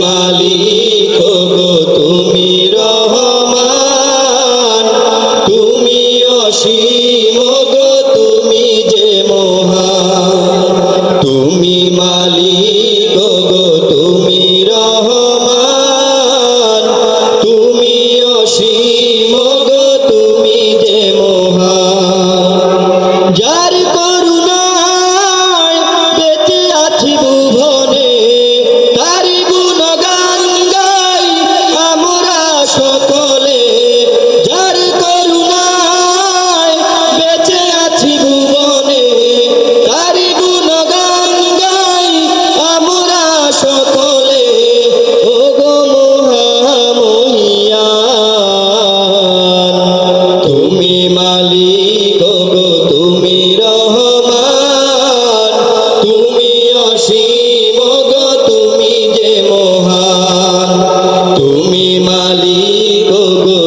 মালিক গো তুমি রহমান, তুমি অসীম গো তুমি যে মহান। তুমি মালিক গো তুমি রহমান, তুমি অসীম গো তুমি যে মহান। যার করুণায় বেঁচে আছি ভুবনে, তারি গুণগান গাই আমরা সকলে। যার করুণায় বেঁচে আছি ভুবনে, তারি গুণগান গাই আমরা সকলে। ও গো মহামহিয়ান, তুমি মালিক গো তুমি রহমান, তুমি অসীম গো তুমি যে মহান। তুমি মালিক গো